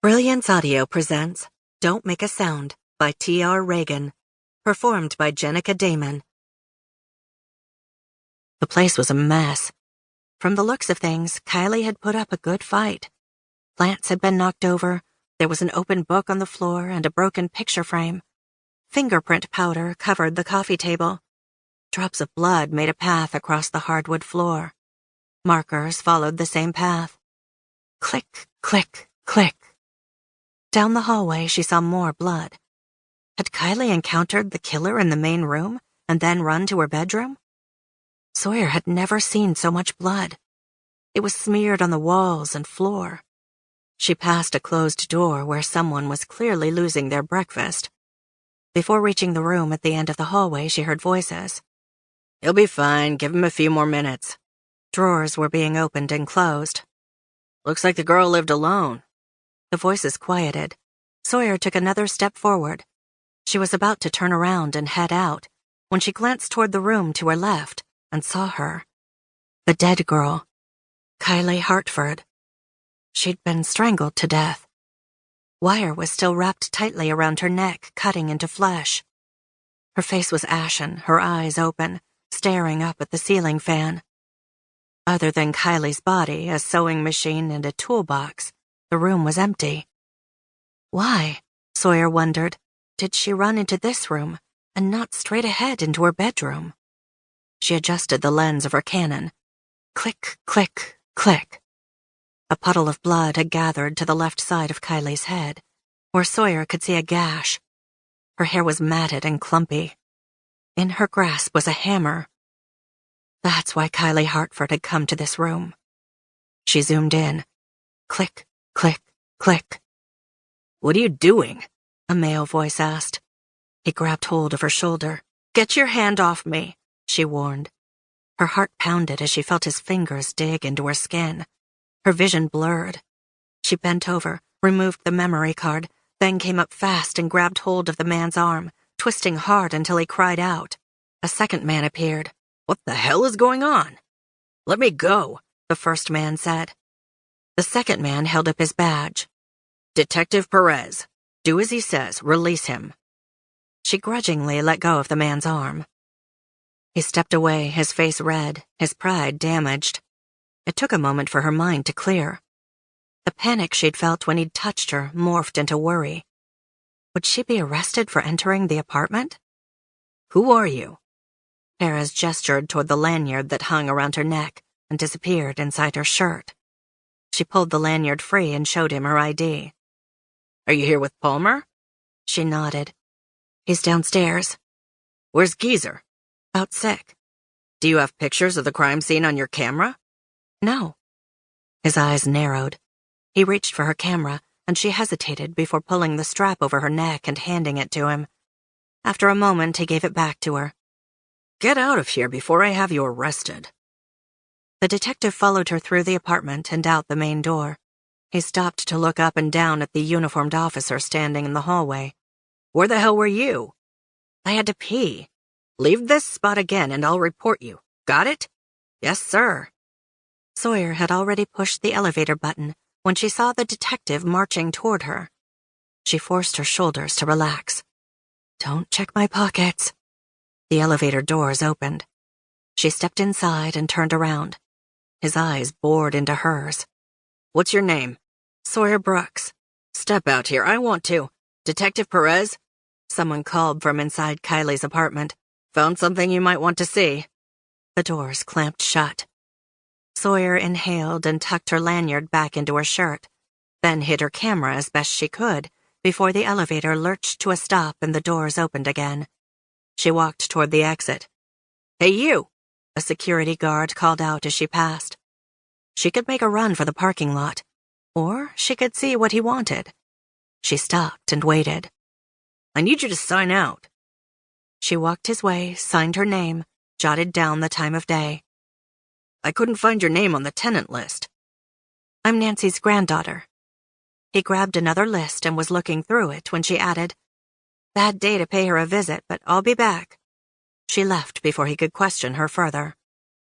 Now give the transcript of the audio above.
Brilliance Audio presents Don't Make a Sound by T.R. Ragan, performed by Jennica Damon. The place was a mess. From the looks of things, Kylie had put up a good fight. Plants had been knocked over, there was an open book on the floor and a broken picture frame. Fingerprint powder covered the coffee table. Drops of blood made a path across the hardwood floor. Markers followed the same path. Click, click, click. Down the hallway, she saw more blood. Had Kylie encountered the killer in the main room and then run to her bedroom? Sawyer had never seen so much blood. It was smeared on the walls and floor. She passed a closed door where someone was clearly losing their breakfast. Before reaching the room at the end of the hallway, she heard voices. "He'll be fine. Give him a few more minutes." Drawers were being opened and closed. "Looks like the girl lived alone." The voices quieted. Sawyer took another step forward. She was about to turn around and head out when she glanced toward the room to her left and saw her. The dead girl. Kylie Hartford. She'd been strangled to death. Wire was still wrapped tightly around her neck, cutting into flesh. Her face was ashen, her eyes open, staring up at the ceiling fan. Other than Kylie's body, a sewing machine, and a toolbox, the room was empty. Why, Sawyer wondered, did she run into this room and not straight ahead into her bedroom? She adjusted the lens of her Canon. Click, click, click. A puddle of blood had gathered to the left side of Kylie's head, where Sawyer could see a gash. Her hair was matted and clumpy. In her grasp was a hammer. That's why Kylie Hartford had come to this room. She zoomed in. Click, click, click. "What are you doing?" a male voice asked. He grabbed hold of her shoulder. "Get your hand off me," she warned. Her heart pounded as she felt his fingers dig into her skin. Her vision blurred. She bent over, removed the memory card, then came up fast and grabbed hold of the man's arm, twisting hard until he cried out. A second man appeared. "What the hell is going on?" "Let me go," the first man said. The second man held up his badge. "Detective Perez. Do as he says. Release him." She grudgingly let go of the man's arm. He stepped away, his face red, his pride damaged. It took a moment for her mind to clear. The panic she'd felt when he'd touched her morphed into worry. Would she be arrested for entering the apartment? "Who are you?" Perez gestured toward the lanyard that hung around her neck and disappeared inside her shirt. She pulled the lanyard free and showed him her ID. "Are you here with Palmer?" She nodded. "He's downstairs." "Where's Geezer?" "Out sick." "Do you have pictures of the crime scene on your camera?" "No." His eyes narrowed. He reached for her camera, and she hesitated before pulling the strap over her neck and handing it to him. After a moment, he gave it back to her. "Get out of here before I have you arrested." The detective followed her through the apartment and out the main door. He stopped to look up and down at the uniformed officer standing in the hallway. "Where the hell were you?" "I had to pee." "Leave this spot again and I'll report you. Got it?" "Yes, sir." Sawyer had already pushed the elevator button when she saw the detective marching toward her. She forced her shoulders to relax. "Don't check my pockets." The elevator doors opened. She stepped inside and turned around. His eyes bored into hers. "What's your name?" "Sawyer Brooks." "Step out here, I want to." "Detective Perez?" Someone called from inside Kylie's apartment. "Found something you might want to see." The doors clamped shut. Sawyer inhaled and tucked her lanyard back into her shirt, then hid her camera as best she could before the elevator lurched to a stop and the doors opened again. She walked toward the exit. "Hey, you!" a security guard called out as she passed. She could make a run for the parking lot, or she could see what he wanted. She stopped and waited. "I need you to sign out." She walked his way, signed her name, jotted down the time of day. "I couldn't find your name on the tenant list." "I'm Nancy's granddaughter." He grabbed another list and was looking through it when she added, "Bad day to pay her a visit, but I'll be back." She left before he could question her further.